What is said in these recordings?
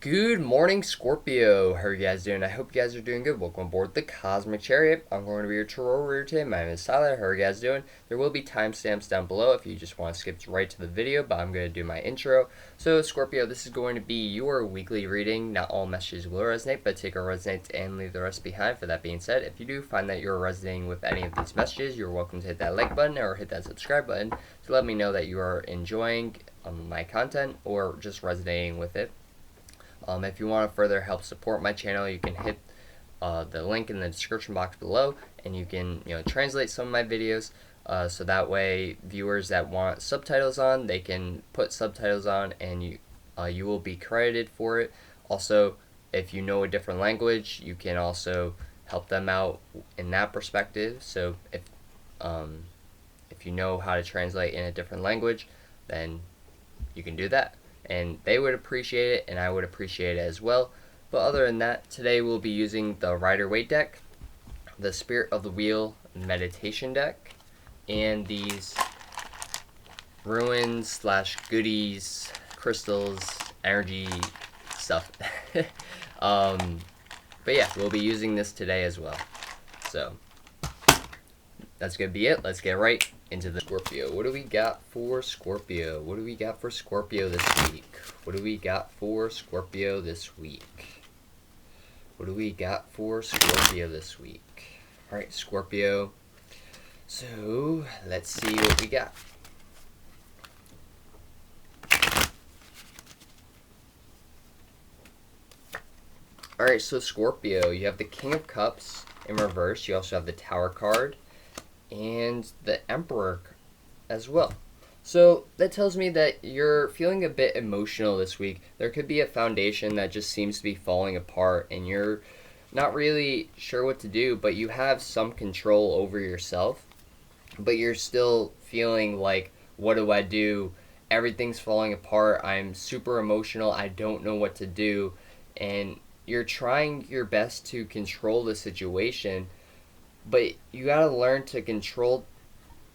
Good morning, Scorpio. How are you guys doing? I hope you guys are doing good. Welcome aboard the Cosmic Chariot. I'm going to be your tarot reader today. My name is Tyler. How are you guys doing? There will be timestamps down below if you just want to skip right to the video, but I'm going to do my intro. So, Scorpio, this is going to be your weekly reading. Not all messages will resonate, but take what resonates and leave the rest behind. For that being said, if you do find that you're resonating with any of these messages, you're welcome to hit that like button or hit that subscribe button to let me know that you are enjoying my content or just resonating with it. If you want to further help support my channel, you can hit the link in the description box below, and you can translate some of my videos. So that way, viewers that want subtitles on, they can put subtitles on, and you will be credited for it. Also, if you know a different language, you can also help them out in that perspective. So if you know how to translate in a different language, then you can do that. And they would appreciate it, and I would appreciate it as well. But other than that, today we'll be using the Rider-Waite deck, the Spirit of the Wheel meditation deck, and these ruins / goodies, crystals, energy stuff. But yeah, we'll be using this today as well. So that's gonna be it. Let's get right into the Scorpio. What do we got for Scorpio? What do we got for Scorpio this week? What do we got for Scorpio this week? What do we got for Scorpio this week? Alright, Scorpio. So, let's see what we got. Alright, so Scorpio, you have the King of Cups in reverse. You also have the Tower card and the Emperor as well. So that tells me that you're feeling a bit emotional this week. There could be a foundation that just seems to be falling apart and you're not really sure what to do, but you have some control over yourself. But you're still feeling like, what do I do? Everything's falling apart. I'm super emotional. I don't know what to do. And you're trying your best to control the situation, but you gotta learn to control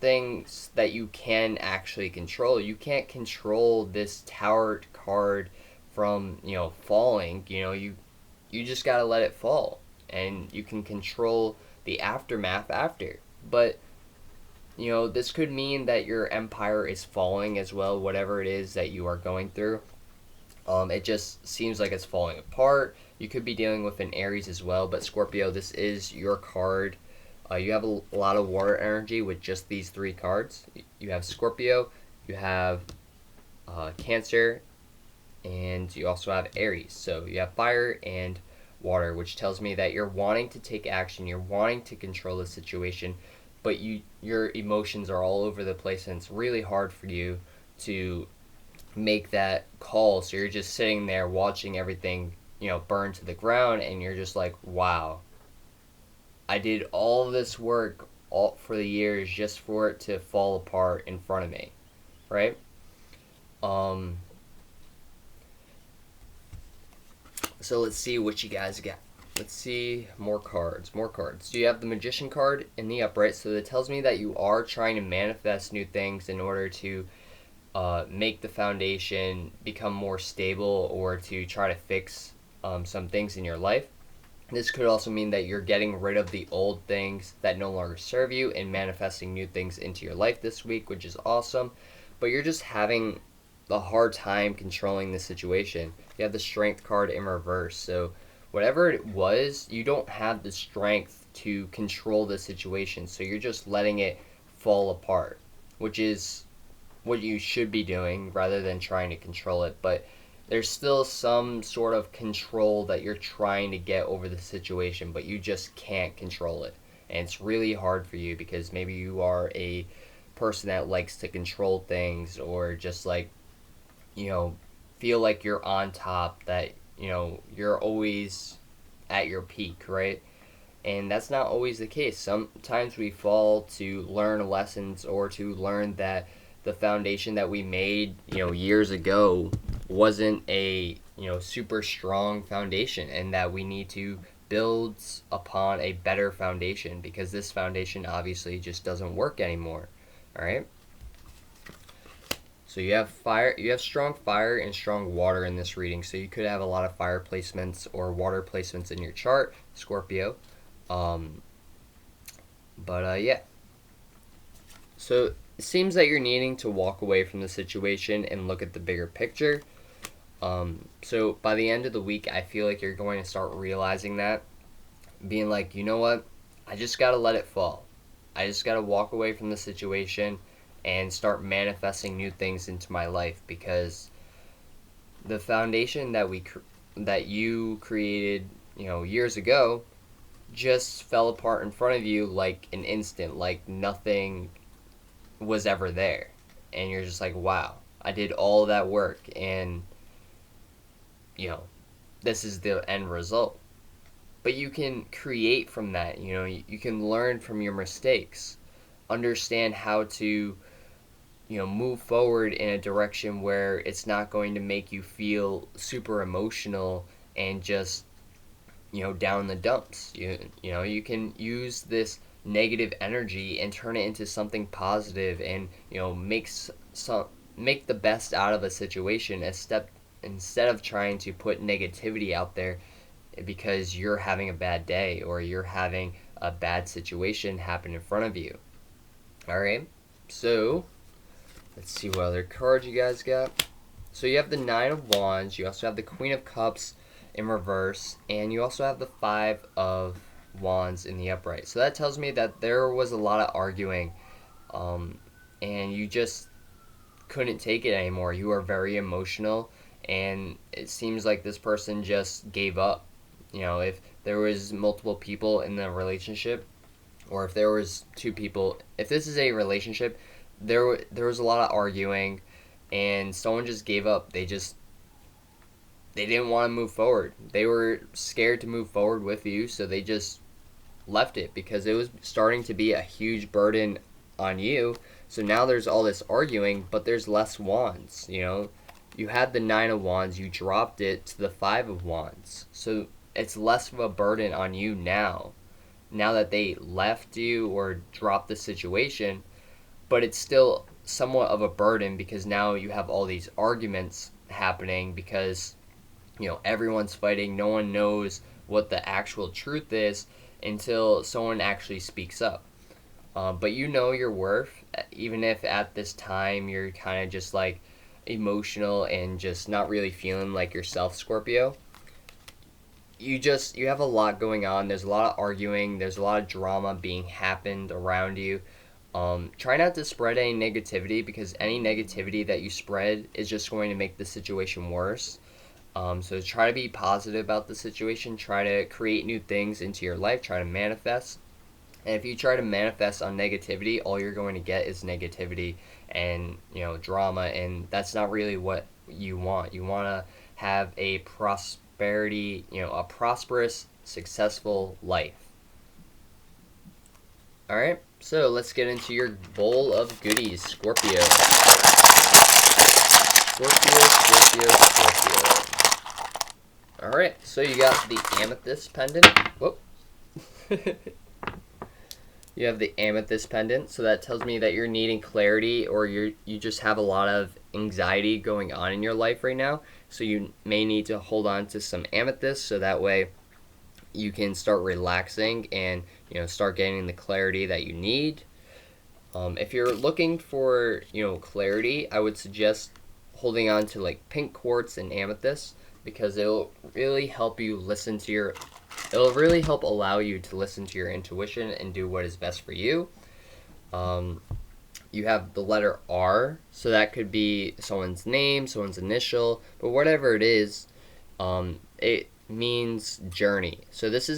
things that you can actually control. You can't control this Tower card from, falling. You just gotta let it fall. And you can control the aftermath after. But, this could mean that your empire is falling as well, whatever it is that you are going through. It just seems like it's falling apart. You could be dealing with an Aries as well, but Scorpio, this is your card. You have a lot of water energy with just these three cards. You have Scorpio, you have Cancer, and you also have Aries. So you have fire and water, which tells me that you're wanting to take action, you're wanting to control the situation, but your emotions are all over the place, and it's really hard for you to make that call. So you're just sitting there watching everything, burn to the ground, and you're just like, wow. I did all this work for the years just for it to fall apart in front of me, right? So let's see what you guys got. Let's see, more cards. So you have the Magician card in the upright, so that tells me that you are trying to manifest new things in order to make the foundation become more stable, or to try to fix some things in your life. This could also mean that you're getting rid of the old things that no longer serve you and manifesting new things into your life this week, which is awesome. But you're just having a hard time controlling the situation. You have the Strength card in reverse. So whatever it was, you don't have the strength to control the situation. So you're just letting it fall apart, which is what you should be doing rather than trying to control it. But there's still some sort of control that you're trying to get over the situation, but you just can't control it. And it's really hard for you because maybe you are a person that likes to control things, or just like, feel like you're on top, that, you're always at your peak, right? And that's not always the case. Sometimes we fall to learn lessons, or to learn that the foundation that we made, years ago wasn't a, super strong foundation, and that we need to build upon a better foundation, because this foundation obviously just doesn't work anymore. All right. So So you have fire, you have strong fire and strong water in this reading. So you could have a lot of fire placements or water placements in your chart, Scorpio. Um, yeah. So it seems that you're needing to walk away from the situation and look at the bigger picture. So by the end of the week, I feel like you're going to start realizing that, being like, you know what, I just gotta let it fall. I just gotta walk away from the situation and start manifesting new things into my life, because the foundation that you created, years ago, just fell apart in front of you like an instant, like nothing was ever there, and you're just like, wow, I did all that work, and you know this is the end result. But you can create from that. You can learn from your mistakes, understand how to move forward in a direction where it's not going to make you feel super emotional and just down in the dumps. You can use this negative energy and turn it into something positive, and make the best out of a situation, instead of trying to put negativity out there because you're having a bad day or you're having a bad situation happen in front of you. All right, so let's see what other cards you guys got. So you have the Nine of Wands, you also have the Queen of Cups in reverse, and you also have the Five of Wands in the upright. So that tells me that there was a lot of arguing, and you just couldn't take it anymore. You are very emotional, and it seems like this person just gave up. If there was multiple people in the relationship, or if there was two people, if this is a relationship, there was a lot of arguing, and someone just gave up. They didn't want to move forward. They were scared to move forward with you, so they just left it because it was starting to be a huge burden on you. So now there's all this arguing, but there's less wands. You had the Nine of Wands, you dropped it to the Five of Wands. So it's less of a burden on you now that they left you or dropped the situation, but it's still somewhat of a burden because now you have all these arguments happening because everyone's fighting. No one knows what the actual truth is until someone actually speaks up. But you know your worth, even if at this time you're kind of just like emotional and just not really feeling like yourself, Scorpio. You have a lot going on. There's a lot of arguing. There's a lot of drama being happened around you. Try not to spread any negativity, because any negativity that you spread is just going to make the situation worse. So try to be positive about the situation. Try to create new things into your life. Try to manifest. And if you try to manifest on negativity, all you're going to get is negativity and drama, and that's not really what you want. You want to have a a prosperous, successful life. All right, so let's get into your bowl of goodies, Scorpio. Scorpio. All right, so you got the amethyst pendant. Whoop. You have the amethyst pendant, so that tells me that you're needing clarity, or you just have a lot of anxiety going on in your life right now. So you may need to hold on to some amethyst, so that way you can start relaxing and start getting the clarity that you need. If you're looking for clarity, I would suggest holding on to like pink quartz and amethyst, because it'll really help allow you to listen to your intuition and do what is best for you. You have the letter R, so that could be someone's name, someone's initial, but whatever it is, it means journey. So this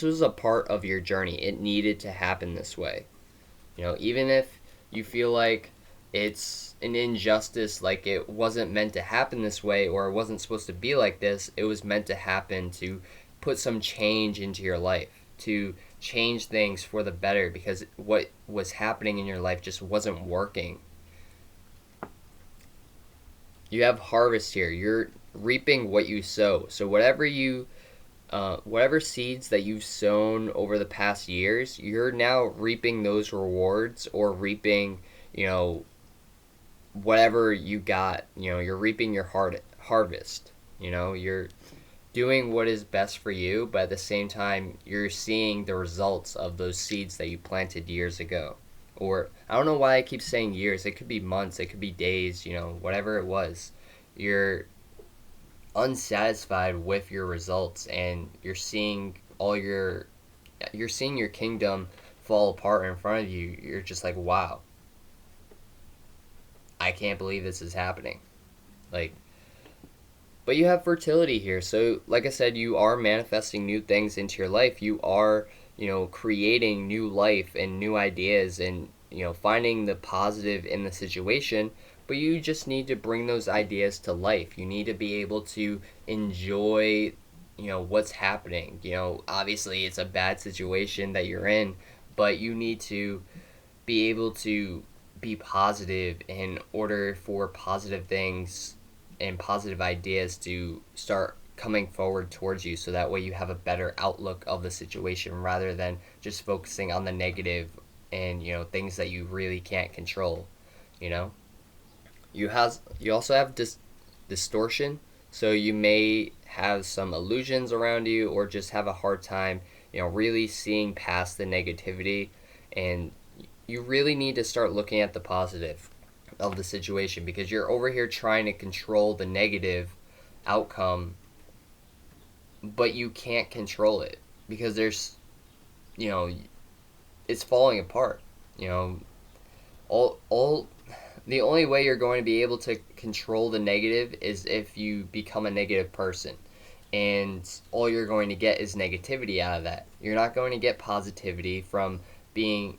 was a part of your journey. It needed to happen this way. Even if you feel like it's an injustice, like it wasn't meant to happen this way, or it wasn't supposed to be like this, it was meant to happen to put some change into your life, to change things for the better, because what was happening in your life just wasn't working. You have harvest here. You're reaping what you sow. So whatever seeds that you've sown over the past years, you're now reaping those rewards, or reaping, whatever you got, you're reaping your harvest. You're doing what is best for you, but at the same time, you're seeing the results of those seeds that you planted years ago. Or I don't know why I keep saying years. It could be months, it could be days, whatever it was. You're unsatisfied with your results, and you're seeing your kingdom fall apart in front of you. You're just like, wow, I can't believe this is happening. Like, but you have fertility here. So, like I said, you are manifesting new things into your life. You are, creating new life and new ideas, and, finding the positive in the situation. But you just need to bring those ideas to life. You need to be able to enjoy, what's happening. Obviously it's a bad situation that you're in, but you need to be able to be positive in order for positive things and positive ideas to start coming forward towards you, so that way you have a better outlook of the situation rather than just focusing on the negative and things that you really can't control. you know you also have distortion, so you may have some illusions around you, or just have a hard time really seeing past the negativity. And you really need to start looking at the positive of the situation, because you're over here trying to control the negative outcome, but you can't control it, because you know it's falling apart. you know all The only way you're going to be able to control the negative is if you become a negative person, and all you're going to get is negativity out of that. You're not going to get positivity from being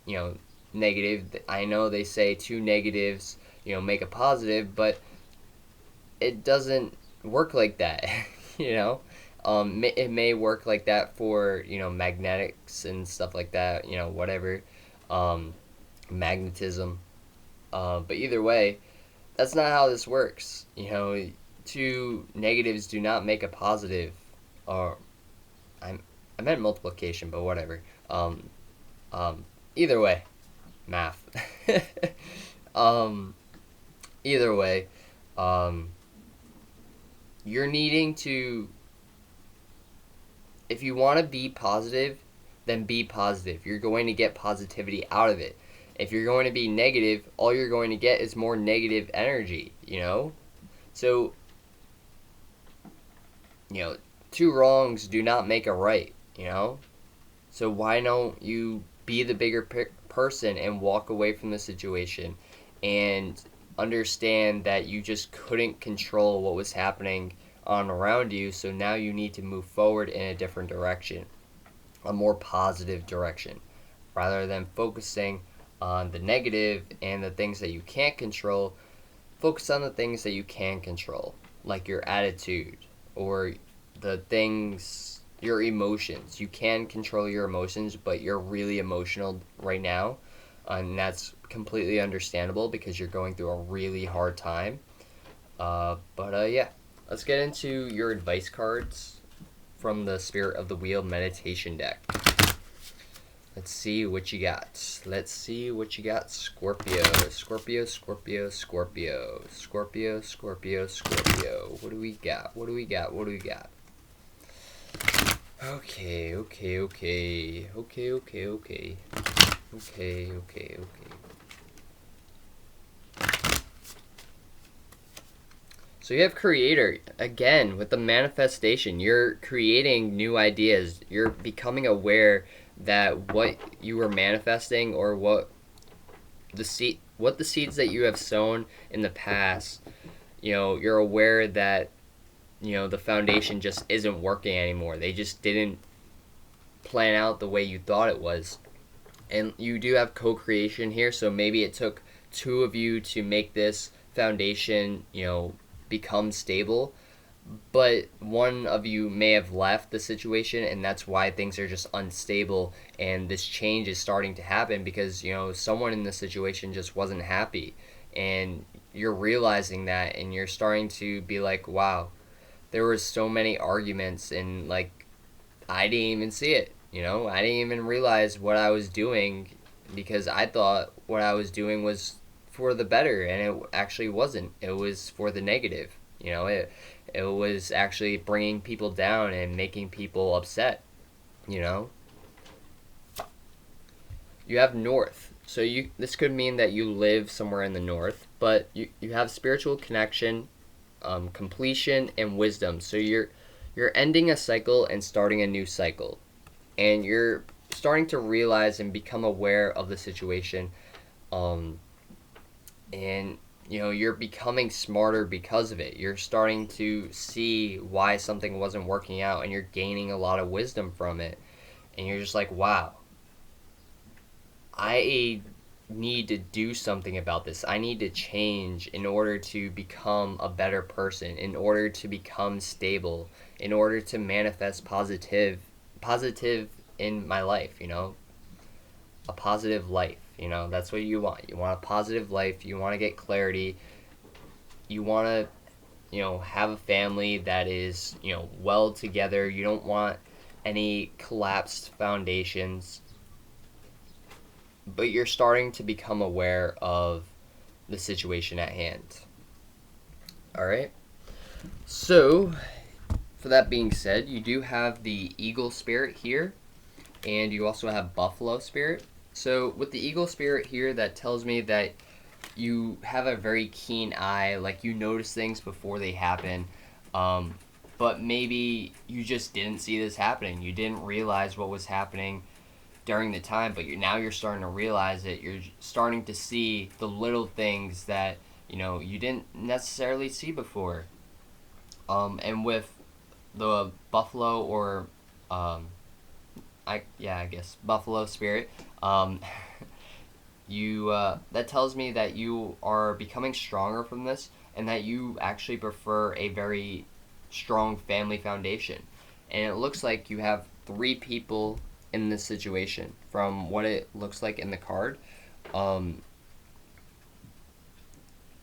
negative. I know they say two negatives make a positive, but it doesn't work like that. you know it may work like that for magnetics and stuff like that, whatever, magnetism. But either way, that's not how this works. Two negatives do not make a positive. Or I meant multiplication, but whatever. Either way, math. um, Either way, you're needing to. If you want to be positive, then be positive. You're going to get positivity out of it. If you're going to be negative, all you're going to get is more negative energy. So, two wrongs do not make a right. So why don't you be the bigger person and walk away from the situation and understand that you just couldn't control what was happening on around you, so now you need to move forward in a different direction, a more positive direction, rather than focusing on the negative and the things that you can't control. Focus on the things that you can control, like your attitude, or your emotions. You can control your emotions, but you're really emotional right now, and that's completely understandable because you're going through a really hard time. But yeah, let's get into your advice cards from the Spirit of the Wheel meditation deck. Let's see what you got. Scorpio. Scorpio, Scorpio, Scorpio. Scorpio, Scorpio, Scorpio. What do we got? Okay. So you have Creator again with the manifestation. You're creating new ideas. You're becoming aware that what you were manifesting, or what the seeds that you have sown in the past, you're aware that the foundation just isn't working anymore. They just didn't plan out the way you thought it was. And you do have co-creation here, so maybe it took two of you to make this foundation become stable, but one of you may have left the situation, and that's why things are just unstable, and this change is starting to happen because someone in the situation just wasn't happy, and you're realizing that, and you're starting to be like, wow, there was so many arguments, and like I didn't even see it. I didn't even realize what I was doing, because I thought what I was doing was for the better, and it actually wasn't. It was for the negative. It was actually bringing people down and making people upset. You know, you have north. So this could mean that you live somewhere in the north, but you have spiritual connection, completion, and wisdom. So you're ending a cycle and starting a new cycle, and you're starting to realize and become aware of the situation, um, and you're becoming smarter because of it. You're starting to see why something wasn't working out, and you're gaining a lot of wisdom from it, and you're just like, wow, I need to do something about this. I need to change in order to become a better person, in order to become stable, in order to manifest positive in my life, a positive life. That's what you want. You want a positive life. You want to get clarity. You want to, have a family that is, well together. You don't want any collapsed foundations. But you're starting to become aware of the situation at hand. All right. So, for that being said, you do have the eagle spirit here, and you also have buffalo spirit. So, with the eagle spirit here, that tells me that you have a very keen eye, like you notice things before they happen. But maybe you just didn't see this happening. You didn't realize what was happening during the time, but now you're starting to realize it. You're starting to see the little things that you didn't necessarily see before. And with the buffalo or I guess buffalo spirit, you that tells me that you are becoming stronger from this, and that you actually prefer a very strong family foundation. And it looks like you have 3 people in this situation from what it looks like in the card.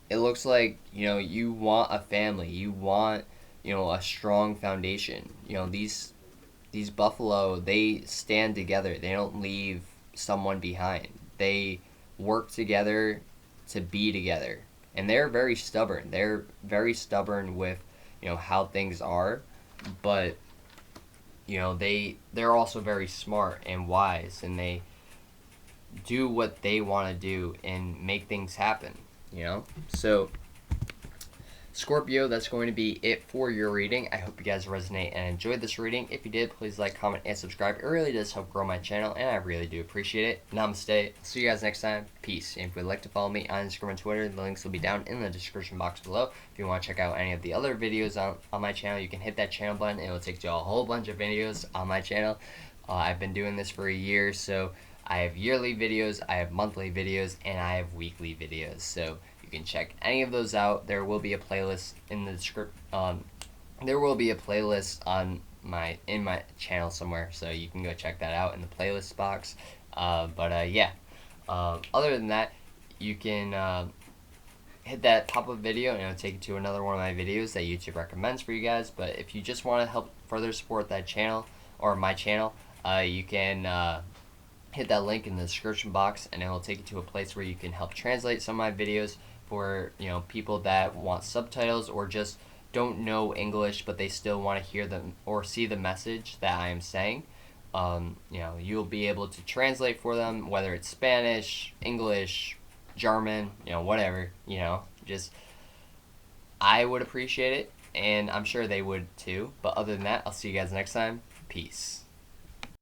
It looks like you want a family. You want a strong foundation. These buffalo, they stand together. They don't leave someone behind. They work together to be together, and they're very stubborn. They're very stubborn with how things are, but they're also very smart and wise, and they do what they want to do and make things happen. So Scorpio, that's going to be it for your reading. I hope you guys resonate and enjoyed this reading. If you did, please like, comment, and subscribe. It really does help grow my channel, and I really do appreciate it. Namaste. See you guys next time. Peace. And if you'd like to follow me on Instagram and Twitter, the links will be down in the description box below. If you want to check out any of the other videos on my channel, you can hit that channel button. It will take you to a whole bunch of videos on my channel. I've been doing this for a year, so I have yearly videos, I have monthly videos, and I have weekly videos. So you can check any of those out. There will be a playlist in the there will be a playlist on in my channel somewhere, so you can go check that out in the playlist box. Yeah. Other than that, you can hit that pop-up video, and it'll take you to another one of my videos that YouTube recommends for you guys. But if you just want to help further support that channel or my channel, you can hit that link in the description box, and it will take you to a place where you can help translate some of my videos for people that want subtitles or just don't know English but they still want to hear them or see the message that I am saying. You'll be able to translate for them, whether it's Spanish, English, German, whatever. Just I would appreciate it, and I'm sure they would too. But other than that, I'll see you guys next time. Peace.